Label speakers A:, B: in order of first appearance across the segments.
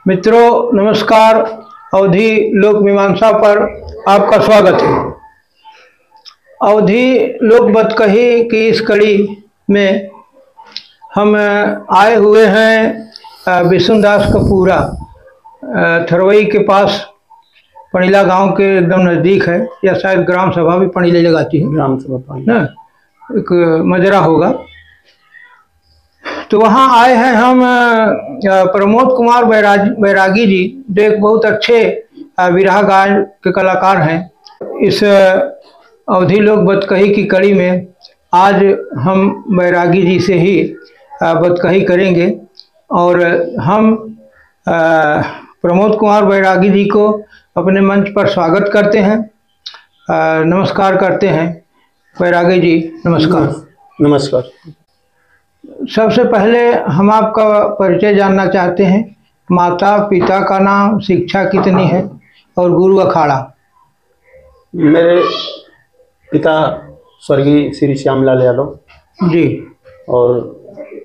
A: मित्रों नमस्कार। अवधि लोक मीमांसा पर आपका स्वागत है। अवधि लोक बतकही की इस कड़ी में हम आए हुए हैं विष्णुदास कपूरा, थरवई के पास पणिला गांव के एकदम नज़दीक है, या शायद ग्राम सभा भी पणिले लगाती है,
B: ग्राम सभा
A: ना एक मजरा होगा। तो वहाँ आए हैं हम प्रमोद कुमार बैरागी जी, जो एक बहुत अच्छे विरहा गायन के कलाकार हैं। इस अवधि लोक बतकही की कड़ी में आज हम बैरागी जी से ही बतकही करेंगे और हम प्रमोद कुमार बैरागी जी को अपने मंच पर स्वागत करते हैं, नमस्कार करते हैं। बैरागी जी नमस्कार।
B: नमस्कार।
A: सबसे पहले हम आपका परिचय जानना चाहते हैं। माता पिता का नाम, शिक्षा कितनी है और गुरु अखाड़ा?
B: मेरे पिता स्वर्गीय श्री श्यामलाल यादव
A: जी
B: और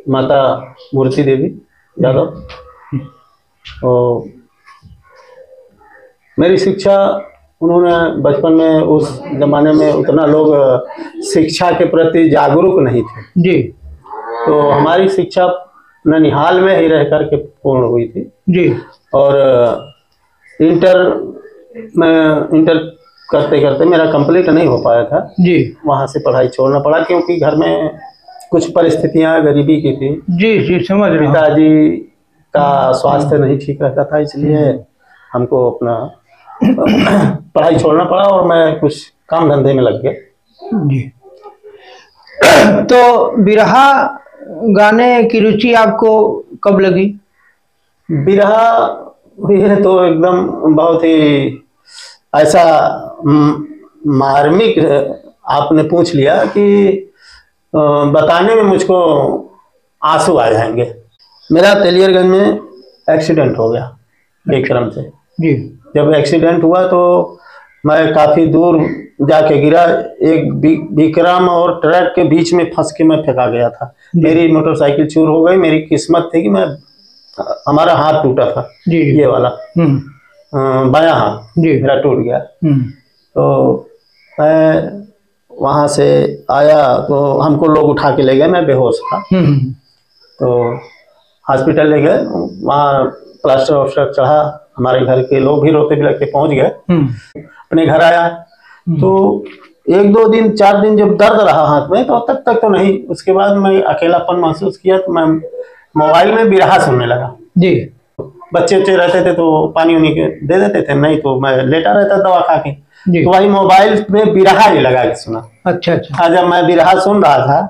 B: माता मूर्ति देवी यादव। और मेरी शिक्षा उन्होंने बचपन में, उस जमाने में उतना लोग शिक्षा के प्रति जागरूक नहीं थे
A: जी,
B: तो हमारी शिक्षा ननिहाल में ही रह करके पूर्ण हुई थी
A: जी।
B: और इंटर करते करते मेरा कंप्लीट नहीं हो पाया था
A: जी,
B: वहाँ से पढ़ाई छोड़ना पड़ा क्योंकि घर में कुछ परिस्थितियाँ गरीबी की थी।
A: जी जी समझ रहा हूँ।
B: पिताजी का स्वास्थ्य नहीं ठीक रहता था, इसलिए हमको अपना पढ़ाई छोड़ना पड़ा और मैं कुछ काम धंधे में लग गया।
A: जी। तो बिरहा गाने की रुचि आपको कब लगी?
B: बिरहा ये तो एकदम बहुत ही ऐसा मार्मिक आपने पूछ लिया कि बताने में मुझको आंसू आ जाएंगे। मेरा तेलियरगंज में एक्सीडेंट हो गया विक्रम से।
A: जी।
B: जब एक्सीडेंट हुआ तो मैं काफ़ी दूर जाके गिरा, एक विक्रम और ट्रक के बीच में फंस के मैं फेंका गया था। मेरी मोटरसाइकिल चूर हो गई। मेरी किस्मत थी कि हमारा हाथ टूटा था जी, ये वाला बायां हाथ मेरा टूट गया। तो मैं वहाँ से आया तो हमको लोग उठा के ले गए, मैं बेहोश था। तो हॉस्पिटल ले गए, वहाँ प्लास्टर वास्टर चढ़ा, हमारे घर के लोग भी रोते बिलखते पहुँच गए। अपने घर आया तो 1-2 दिन 4 दिन जब दर्द रहा हाथ में तो तब तक तो नहीं, उसके बाद मैं अकेलापन महसूस किया तो मैं मोबाइल में बिरहा सुनने लगा जी। बच्चे रहते थे तो पानी उनी के दे देते थे, नहीं तो मैं लेटा रहता दवा खा के, तो वही मोबाइल में बिरहा ही लगा के सुना। अच्छा अच्छा। जब मैं बिरहा सुन रहा था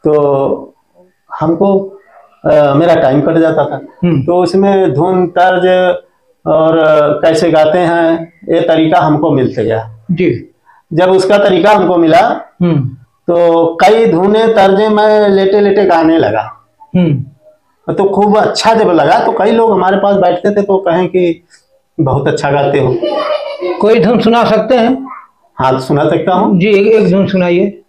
B: तो हमको मेरा टाइम कट जाता था। तो उसमें धुन, तर्ज और कैसे गाते हैं ये तरीका हमको मिलते गया जी। जब उसका तरीका हमको मिला तो कई धुने तर्जे मैं लेटे लेटे गाने लगा। तो खूब अच्छा जब लगा तो कई लोग हमारे पास बैठते थे तो कहें कि बहुत अच्छा गाते हो।
A: कोई धुन सुना सकते हैं?
B: हाँ सुना सकता हूँ
A: जी, एक धुन सुनाइए।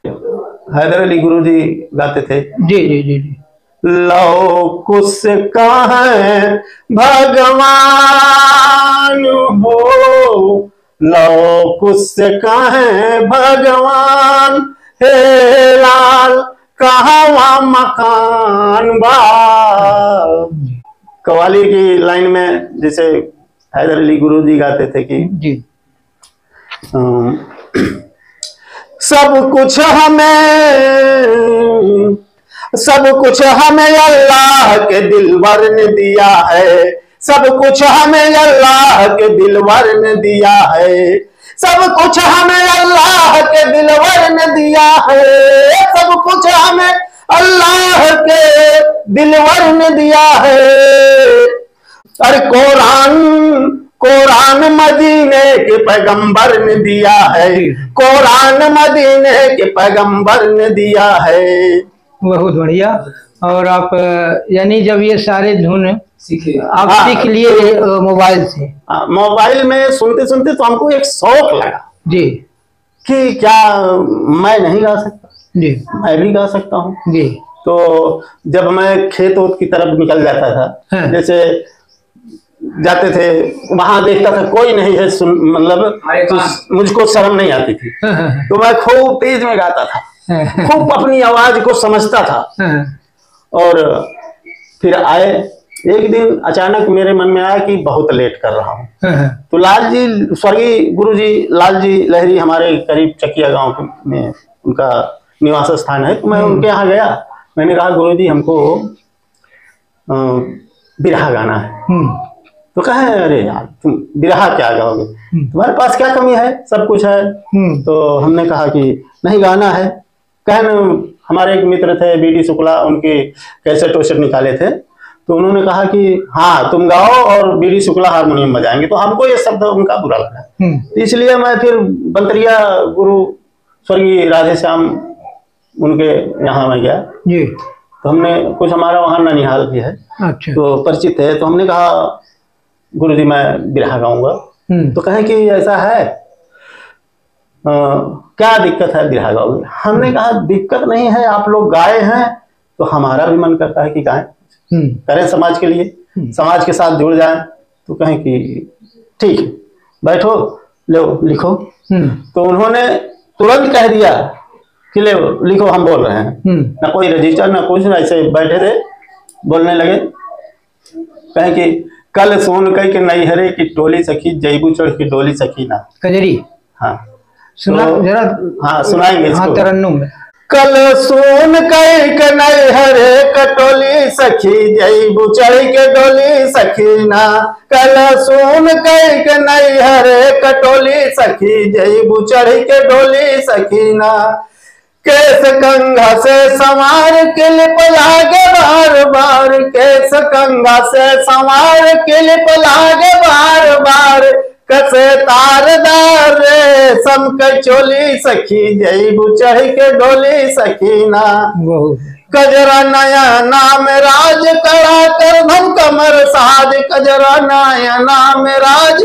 B: हैदर अली गुरु जी गाते थे।
A: जी जी जी जी।
B: लो कुछ कहें भगवान हो, लो कुछ कहें भगवान, हे लाल कहाँ मकान बा। कव्वाली की लाइन में जैसे हैदर अली गुरु जी गाते थे कि जी सब कुछ हमें अल्लाह के दिलवर ने दिया है, सब कुछ हमें अल्लाह के दिलवर ने दिया है, सब कुछ हमें अल्लाह के दिलवर ने दिया है, सब कुछ हमें अल्लाह के दिलवर ने दिया है। अरे कुरान मदीने के पैगंबर ने दिया है, कुरान मदीने के पैगंबर ने दिया है।
A: बहुत बढ़िया। और आप यानी जब ये सारे धुन आप सीख लिए मोबाइल से?
B: मोबाइल में सुनते सुनते तो हमको एक शौक लगा जी कि क्या मैं नहीं गा सकता जी, मैं भी गा सकता हूँ जी। तो जब मैं खेत की तरफ निकल जाता था, जैसे जाते थे, वहां देखता था कोई नहीं है, मतलब तो मुझको शर्म नहीं आती थी, तो मैं खूब तेज में गाता था, खूब अपनी आवाज को समझता था। और फिर आए एक दिन अचानक मेरे मन में आया कि बहुत लेट कर रहा हूँ, तो लाल जी, स्वर्गीय गुरु जी लाल जी लहरी हमारे करीब चकिया गांव में उनका निवास स्थान है, तो मैं उनके यहाँ गया। मैंने कहा गुरु जी हमको बिरहा गाना है। तो कहे अरे यार तुम बिरहा क्या गाओगे, तुम्हारे पास क्या कमी है, सब कुछ है। तो हमने कहा कि नहीं गाना है। कहन हमारे एक मित्र थे बीडी शुक्ला, उनके कैसेट वैसेट निकाले थे, तो उन्होंने कहा कि हाँ तुम गाओ और बीडी शुक्ला हारमोनियम बजाएंगे। तो हमको ये शब्द उनका बुरा लगा, तो इसलिए मैं फिर बंतरिया गुरु स्वर्गीय राधे श्याम उनके यहाँ मैं गया जी। तो हमने कुछ, हमारा वहाँ ननिहाल भी है, अच्छा, तो परिचित है, तो हमने कहा गुरु जी मैं बिरहा गाऊंगा। तो कहे कि ऐसा है, क्या दिक्कत है बिरहा गाओगे। हमने कहा दिक्कत नहीं है, आप लोग गाए हैं तो हमारा भी मन करता है कि गाएं, करें समाज के लिए, समाज के साथ जुड़ जाएं। तो कहें कि ठीक है बैठो लो लिखो। तो उन्होंने तुरंत कह दिया कि ले लिखो, हम बोल रहे हैं। ना कोई रजिस्टर ना कुछ, ऐसे बैठे थे, बोलने लगे। कहें कि कल सोन कई के नई हरे की टोली सखी, जयबू चढ़ की डोली सखी ना कजरी। हाँ सुना तो, जरा हाँ सुनाएंगे हाँ तरन्नुम में। कल सोन कई के नई हरे कटोली सखी, जयबू चढ़ के डोली सखी ना। कल सोन कई के नई हरे कटोली सखी, जयबू चढ़ के डोली सखी ना। केस कंघा से संवार के लिप लागे बार बार, केस कंघा से संवार के लिप लागे बार बार। कसे तारदार रेशम के चोली सखी, जयबू चढ़ के डोली सखीना। कजरा नया नाम राज कड़ा कर धन कमर साज, कजरा नया नाम राज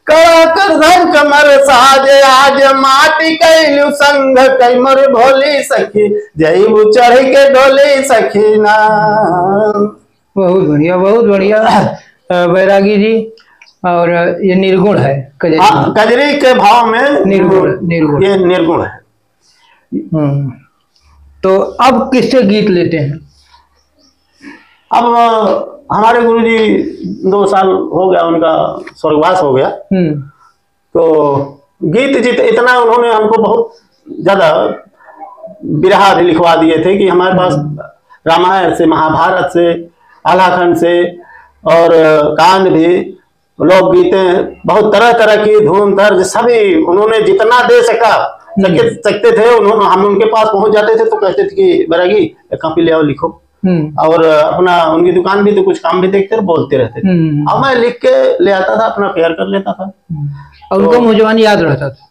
B: कड़ा कर धन कमर साज। आज माटी कैलू संग कैमर भोली सखी, जयबू चढ़ के डोली सखीना। बहुत बढ़िया, बहुत बढ़िया बैरागी जी। और ये निर्गुण है कजरी। कजरी के भाव में निर्गुण, निर्गुण ये निर्गुण है।
A: तो अब किससे गीत लेते हैं?
B: अब हमारे गुरुजी 2 साल हो गया, उनका स्वर्गवास हो गया। तो गीत जित इतना उन्होंने हमको बहुत ज्यादा बिरहा भी लिखवा दिए थे कि हमारे पास रामायण से, महाभारत से, आलाखंड से और कांड भी, लोकगीतें, बहुत तरह तरह की धूम तर्ज सभी उन्होंने जितना दे सकते थे उन्होंने। हम उनके पास पहुंच जाते थे तो कहते थे कि बैरागी एक कॉपी ले आओ लिखो। और अपना उनकी दुकान भी तो कुछ काम भी देखते और बोलते रहते थे। अब मैं लिख के ले आता था, अपना तैयार कर लेता था
A: और उनको मुजवान याद रहता था।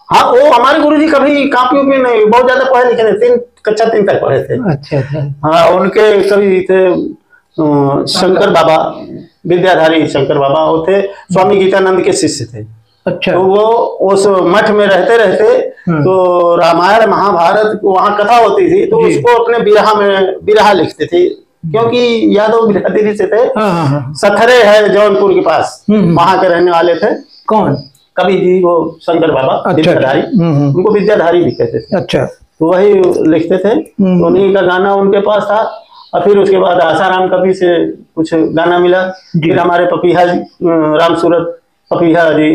B: हाँ वो हमारे गुरुजी कभी कापियों में नहीं, बहुत ज्यादा पढ़े लिखे थे, कक्षा 3 तक पढ़े थे।
A: अच्छा।
B: हाँ उनके कभी थे शंकर बाबा, विद्याधारी शंकर बाबा, वो थे स्वामी गीतानंद के शिष्य थे।
A: अच्छा।
B: तो वो उस मठ में रहते रहते तो रामायण महाभारत वहाँ कथा होती थी, तो उसको अपने बिरहा में बिरहा लिखते थे, क्योंकि यादव बिरादरी से थे। सथरे है जौनपुर के पास, वहाँ के रहने वाले थे।
A: कौन?
B: कवि जी, वो शंकर बाबा विद्याधारी, उनको विद्याधारी भी कहते थे।
A: अच्छा।
B: तो वही लिखते थे, उन्हीं का गाना उनके पास था। और फिर उसके बाद आसाराम कवि से कुछ गाना मिला। फिर हमारे पपीहा जी, राम सूरत पपीहा जी,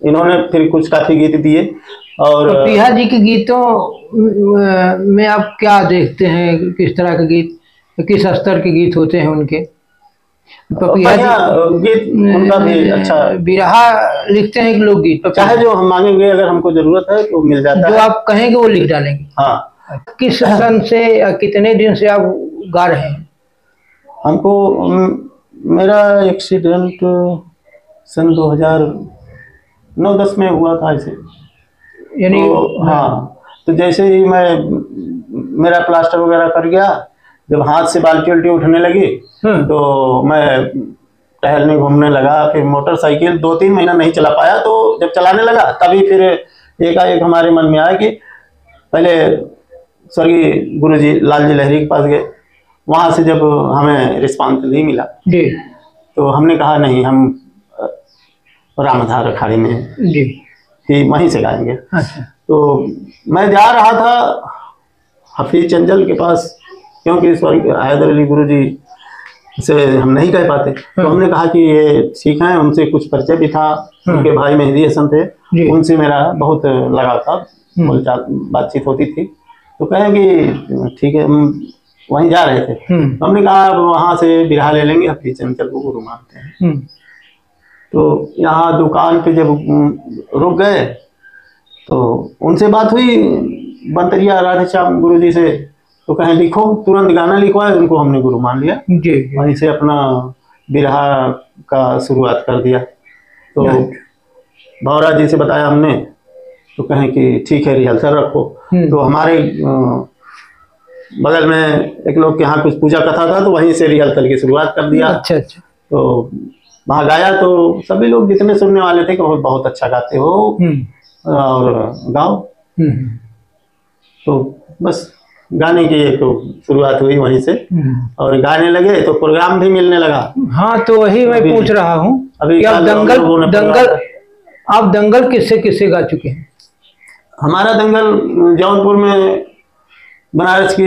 B: इन्होंने फिर कुछ काफी गीत दिए। और
A: पपीहा जी के गीतों में आप क्या देखते हैं, किस तरह के गीत, किस स्तर के गीत होते हैं उनके? पपीहा जी
B: गीत उनका भी अच्छा,
A: बिरहा लिखते हैं कि लोकगीत?
B: चाहे जो हम मांगेंगे, अगर हमको जरूरत है तो मिल जाता है,
A: जो आप कहेंगे वो लिख डालेंगे।
B: हाँ।
A: किस सन से, कितने दिन से आप गा रहे हैं?
B: हमको मेरा एक्सीडेंट सन 2009-10 में हुआ था ऐसे,
A: यानी
B: तो, हाँ। तो जैसे ही मेरा प्लास्टर वगैरह कर गया, जब हाथ से बाल्टी उल्टी उठने लगी तो मैं टहलने घूमने लगा। फिर मोटरसाइकिल 2-3 महीना नहीं चला पाया, तो जब चलाने लगा तभी फिर एकाएक हमारे मन में आया कि पहले स्वर्गीय गुरुजी लाल जी लहरी के पास गए। वहां से जब हमें रिस्पांस नहीं मिला तो हमने कहा नहीं, हम रामधार अखाड़े में
A: जी
B: ही वहीं से गाएंगे।
A: अच्छा
B: तो मैं जा रहा था हफीज चंचल के पास, क्योंकि स्वर्गीय हैदर अली गुरुजी से हम नहीं कह पाते, तो हमने कहा कि ये ठीक है, उनसे कुछ परिचय भी था, उनके भाई मेहदी हसन थे, उनसे मेरा बहुत लगाव था, बोलचाल बातचीत होती थी। तो कहे कि ठीक है, हम वहीं जा रहे थे, तो हमने कहा अब वहाँ से बिरहा ले लेंगे, हफीज चंचल को गुरु मानते हैं। तो यहाँ दुकान पे जब रुक गए तो उनसे बात हुई बंतरिया राधेश्याम गुरु जी से, तो कहें लिखो, तुरंत गाना लिखवाए, उनको हमने गुरु मान लिया। वहीं से अपना बिरहा का शुरुआत कर दिया। तो भौरा जी से बताया हमने, तो कहें कि ठीक है रिहर्सल रखो। तो हमारे बगल में एक लोग के यहाँ कुछ पूजा कथा था, तो वहीं से रिहर्सल की शुरुआत कर दिया।
A: अच्छा अच्छा।
B: तो वहाँ गाया तो सभी लोग जितने सुनने वाले थे कि बहुत अच्छा गाते हो और गाओ। तो बस गाने की एक शुरुआत हुई वहीं से, और गाने लगे तो प्रोग्राम भी मिलने लगा।
A: हाँ तो वही मैं पूछ रहा हूँ
B: अभी
A: आप दंगल किससे किससे गा चुके हैं?
B: हमारा दंगल जौनपुर में बनारस की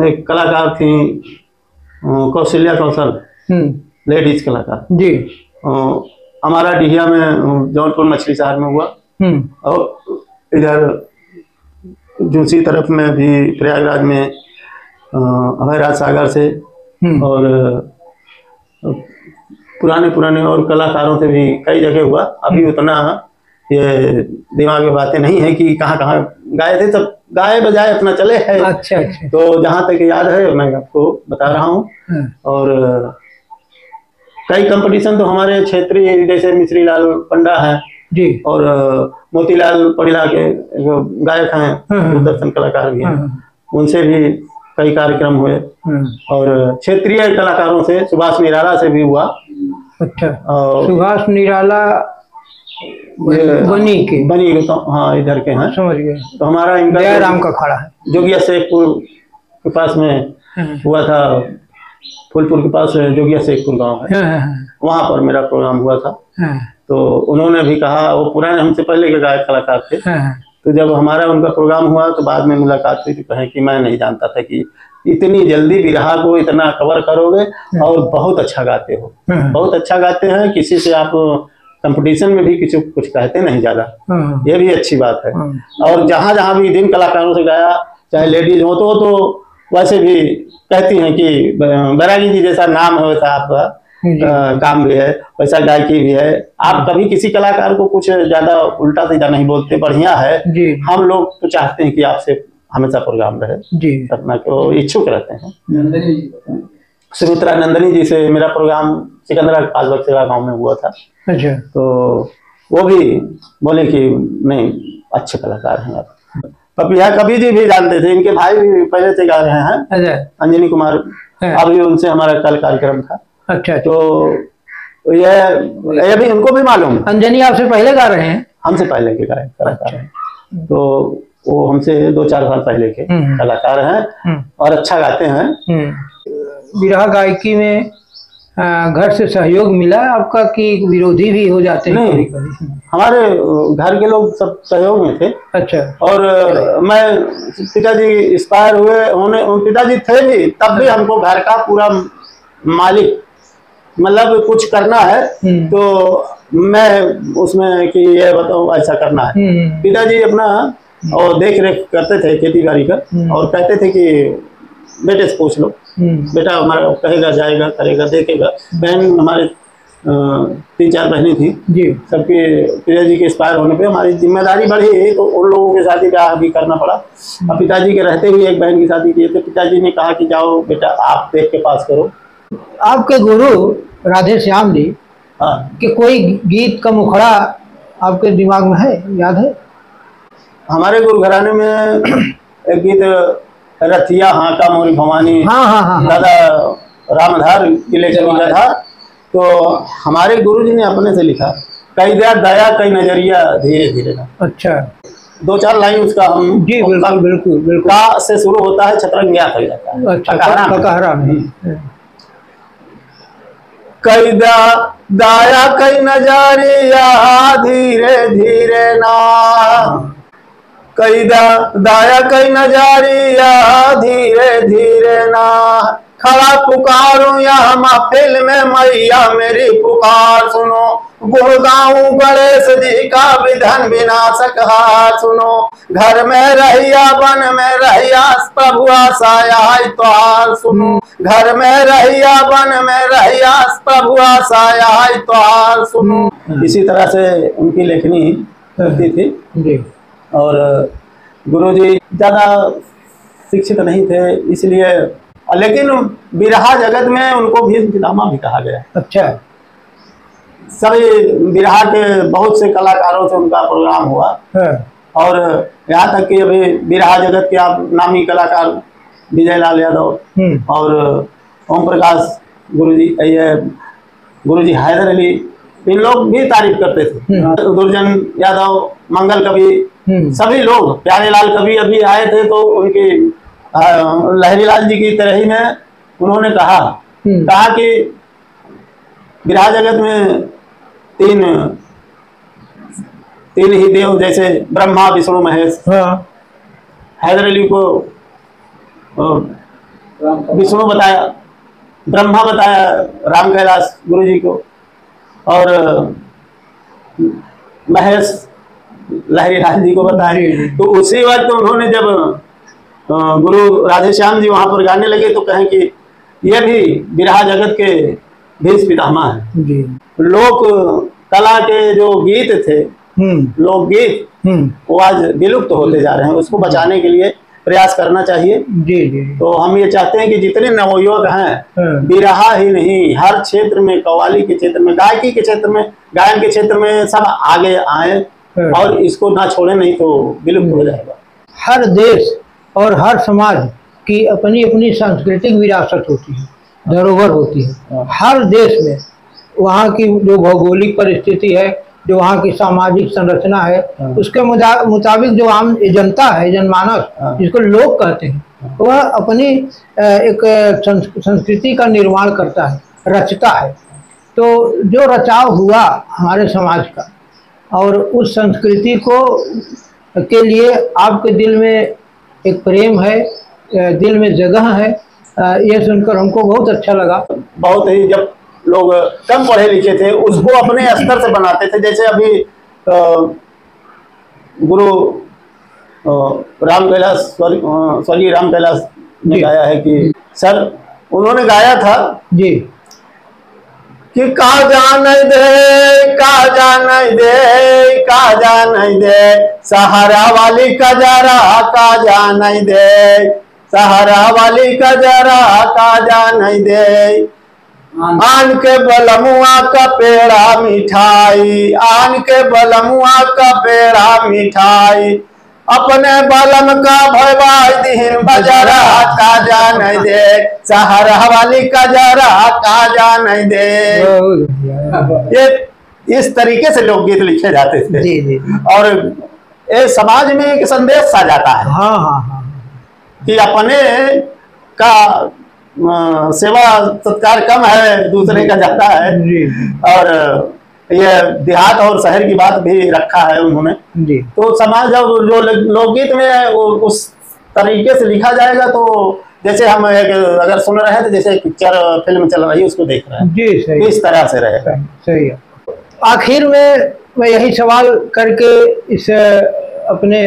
B: एक कलाकार थी कौशल्या कौशल, लेडीज कलाकार जी, हमारा डिहिया में जौनपुर मछली शहर में हुआ, और इधर दूसरी तरफ में भी प्रयागराज में अभयराज सागर से, और पुराने और कलाकारों से भी कई जगह हुआ। अभी उतना ये दिमाग में बातें नहीं है कि कहाँ कहाँ गाए थे, सब गाए बजाए अपना चले हैं।
A: अच्छा अच्छा।
B: तो जहाँ तक याद है मैं आपको बता रहा हूँ। और कई कंपटीशन तो हमारे क्षेत्रीय जैसे मिश्री लाल पंडा है जी, और मोतीलाल परिला के जो गायक हैं, दूरदर्शन कलाकार भी हैं, उनसे भी कई कार्यक्रम हुए, और क्षेत्रीय कलाकारों से सुभाष निराला से भी हुआ।
A: अच्छा, सुभाष निराला बनी के तो हाँ इधर के हैं, समझ गए। तो हमारा इनका राम का खड़ा है जोगिया शेखपुर के पास में हुआ था, फूलपुर के पास जोगिया शेखपुर गाँव है, वहाँ पर मेरा प्रोग्राम हुआ था। तो उन्होंने भी कहा, वो पुराने हमसे पहले के गायक कलाकार थे, तो जब हमारा उनका प्रोग्राम हुआ तो बाद में मुलाकात हुई, तो कहे कि मैं नहीं जानता था कि इतनी जल्दी बिरहा को इतना कवर करोगे, और बहुत अच्छा गाते हो, बहुत अच्छा गाते हैं, किसी से आप कंपटीशन में भी किसी कुछ कहते नहीं ज़्यादा, ये भी अच्छी बात है। और जहाँ जहाँ भी जिन कलाकारों से गाया, चाहे लेडीज हो तो वैसे भी कहती हैं कि बैरागी जी जैसा नाम है वैसा आपका काम भी है, वैसा गायकी भी है। आप कभी किसी कलाकार को कुछ ज्यादा उल्टा सीधा नहीं बोलते, बढ़िया है जी। हम लोग तो चाहते हैं कि आपसे हमेशा प्रोग्राम रहे जी, अपना को इच्छुक रहते हैं। सुमित्रा नंदनी जी से मेरा प्रोग्राम सिकंदरा काजबक सेवा गाँव में हुआ था। अच्छा। तो वो भी बोले कि नहीं अच्छे कलाकार हैं आप। पपिया कवि जी भी जानते थे, इनके भाई भी पहले से गा रहे हैं, अंजनी कुमार, अभी उनसे हमारा कल कार्यक्रम था। अच्छा। तो ये भी उनको भी मालूम, अंजनी आपसे पहले गा रहे हैं? हमसे पहले के गायक कलाकार हैं। तो वो हमसे 2-4 साल पहले के कलाकार हैं और अच्छा गाते हैं। बिरहा गायकी में घर से सहयोग मिला आपका कि विरोधी भी हो जाते हैं? नहीं, हमारे घर के लोग सब सहयोग में थे। अच्छा। और मैं पिताजी एक्सपायर होने पिताजी थे भी, तब भी हमको घर का पूरा मालिक, मतलब कुछ करना है तो मैं उसमें कि ये बताओ ऐसा करना है। पिताजी अपना और देख रेख करते थे खेती बाड़ी का, और कहते थे कि बेटे से पूछ लो, बेटा हमारा कहेगा जाएगा करेगा देखेगा। बहन हमारे 3-4 बहनें थी जी, सबके पिताजी के एक्सपायर होने पे हमारी जिम्मेदारी बढ़ी, तो उन लोगों के शादी ब्याह भी करना पड़ा। अब पिताजी के रहते हुए एक बहन की शादी की, तो पिताजी ने कहा कि जाओ बेटा आप देख के पास करो। आपके गुरु राधे श्याम जी कि कोई गीत का मुखड़ा आपके दिमाग में है, याद है? हमारे गुरु घराने में एक गीत रथिया हाका मोरी भवानी, दादा रामधार किले का लिखा था। तो हमारे गुरुजी ने अपने से लिखा, कई दया कई नजरिया धीरे धीरे। अच्छा। 2-4 लाइन उसका हम जी बिल्कुल बिल्कुल बिल्कुल का से शुरू होता है, छतरंगिया तक जाता है। अच्छा, ककहरा में
B: कैदा दाया कई नजरिया धीरे धीरे ना, कैदा दाया कई नजरिया धीरे धीरे ना, खड़ा पुकारूं यहाँ महफिल में मैया मेरी पुकार सुनो, गुण गाऊं गणेश जी का विधन विनाशक हार सुनो, घर में रहिया वन में रहिया प्रभु आसाया त्वार सुनो, घर में रहिया वन में रहिया प्रभु आसाया त्वार सुनो। इसी तरह से उनकी लेखनी होती थी। और गुरुजी ज्यादा शिक्षित नहीं थे, इसलिए लेकिन बिरहा जगत में उनको भीष्म पितामह भी कहा गया।
A: अच्छा।
B: सभी बिरहा के बहुत से कलाकारों से उनका प्रोग्राम हुआ है। और यहाँ तक कि अभी बिरहा जगत के आप नामी कलाकार विजय लाल यादव और ओम प्रकाश गुरुजी, ये गुरुजी हैदर अली, इन लोग भी तारीफ करते थे। दुर्जन यादव, मंगल कवि, सभी लोग, प्यारे लाल कवि अभी आए थे तो उनकी लहरी लाल जी की तरह ही में उन्होंने कहा कि बिरहा जगत में तीन ही देव, जैसे ब्रह्मा विष्णु महेश। हैदर अली को विष्णु बताया, ब्रह्मा बताया राम कैलाश गुरुजी को, और महेश लहरी लाल जी को बताया। तो उसी वक्त उन्होंने जब गुरु राधेश्याम जी वहां पर गाने लगे तो कहें कि ये भी बिरहा जगत के भीष्म पितामह है। लोक कला के जो गीत थे, लोकगीत, वो आज विलुप्त होते जा रहे हैं। उसको बचाने के लिए प्रयास करना चाहिए। तो हम ये चाहते हैं कि जितने नवयुवक हैं, बिरहा ही नहीं, हर क्षेत्र में, कव्वाली के क्षेत्र में, गायकी के क्षेत्र में, गायन के क्षेत्र में सब आगे आए और इसको ना छोड़े, नहीं तो विलुप्त हो जाएगा।
A: हर देश और हर समाज की अपनी अपनी सांस्कृतिक विरासत होती है, धरोहर होती है। हर देश में वहाँ की जो भौगोलिक परिस्थिति है, जो वहाँ की सामाजिक संरचना है, उसके मुताबिक जो आम जनता है, जनमानस जिसको लोग कहते हैं, वह अपनी एक संस्कृति का निर्माण करता है, रचता है। तो जो रचाव हुआ हमारे समाज का, और उस संस्कृति को के लिए आपके दिल में एक प्रेम है, दिल में जगह है, ये सुनकर हमको बहुत अच्छा लगा।
B: बहुत ही, जब लोग कम पढ़े लिखे थे उसको अपने स्तर से बनाते थे। जैसे अभी गुरु राम कैलाश, स्वर्गीय राम कैलाश ने गाया है कि सर, उन्होंने गाया था
A: जी
B: कि का जान दे, का जान दे, का जान दे, सहारा वाली का जरा का जान दे, सहारा वाली का जरा का जान दे, आन के बलमुआ का पेड़ा मिठाई, आन के बलमुआ का पेड़ा मिठाई, अपने बलम का भवाई दिन बजरा का जान दे, सहारा वाली का जरा का जान दे। ये इस तरीके से लोकगीत लिखे जाते थे।
A: जी।
B: और ये समाज में एक संदेश सा जाता है।
A: हाँ।
B: कि अपने का सेवा सत्कार कम है, दूसरे का ज्यादा है। और ये देहात और शहर की बात भी रखा है उन्होंने। तो समाज जब जो लोकगीत में उस तरीके से लिखा जाएगा, तो जैसे हम अगर सुन रहे हैं तो जैसे पिक्चर फिल्म चल रही है उसको देख रहे हैं
A: जी, सही,
B: इस तरह से रहेगा।
A: सही है। आखिर में मैं यही सवाल करके इस अपने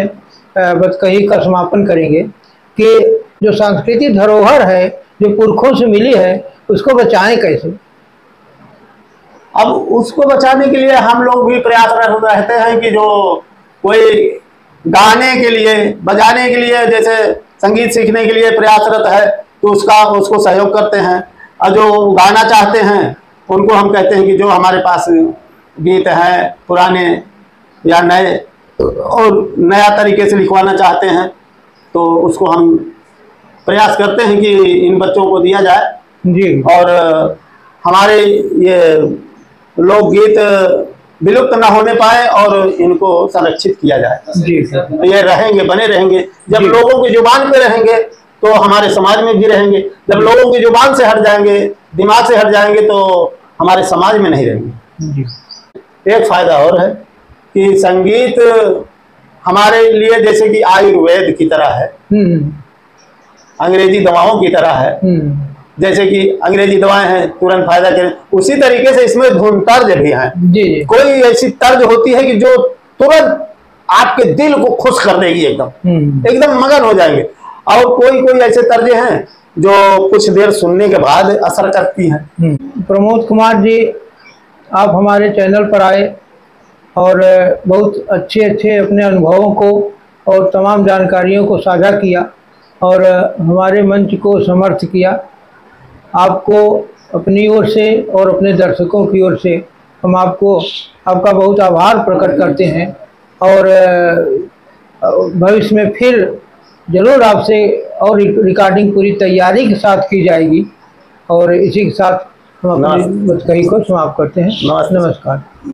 A: बतकही का समापन करेंगे कि जो सांस्कृतिक धरोहर है, जो पुरखों से मिली है, उसको बचाएं कैसे?
B: अब उसको बचाने के लिए हम लोग भी प्रयासरत रहते हैं कि जो कोई गाने के लिए, बजाने के लिए, जैसे संगीत सीखने के लिए प्रयासरत है तो उसको सहयोग करते हैं। और जो गाना चाहते हैं उनको हम कहते हैं कि जो हमारे पास गीत हैं पुराने या नए, और नया तरीके से लिखवाना चाहते हैं तो उसको हम प्रयास करते हैं कि इन बच्चों को दिया जाए
A: जी।
B: और हमारे ये लोकगीत विलुप्त न होने पाए और इनको संरक्षित किया जाए
A: जी।
B: ये रहेंगे, बने रहेंगे। जब लोगों की जुबान पे रहेंगे तो हमारे समाज में भी रहेंगे। जब लोगों की जुबान से हट जाएंगे, दिमाग से हट जाएंगे, तो हमारे समाज में नहीं रहेंगी।
A: जी।
B: एक फायदा और है कि संगीत हमारे लिए जैसे कि आयुर्वेद की तरह है, अंग्रेजी दवाओं की तरह है। जैसे कि अंग्रेजी दवाएं हैं तुरंत फायदा करें, उसी तरीके से इसमें धुन तर्ज भी हैं।
A: जी।
B: कोई ऐसी तर्ज होती है कि जो तुरंत आपके दिल को खुश कर देगी, एकदम मगन हो जाएंगे। और कोई ऐसे तर्जें हैं जो कुछ देर सुनने के बाद असर करती हैं।
A: प्रमोद कुमार जी, आप हमारे चैनल पर आए और बहुत अच्छे अपने अनुभवों को और तमाम जानकारियों को साझा किया और हमारे मंच को समर्थ किया। आपको अपनी ओर से और अपने दर्शकों की ओर से हम आपका बहुत आभार प्रकट करते हैं और भविष्य में फिर जरूर आपसे और रिकॉर्डिंग पूरी तैयारी के साथ की जाएगी। और इसी के साथ हम अपनी बात को समाप्त करते हैं। नमस्कार।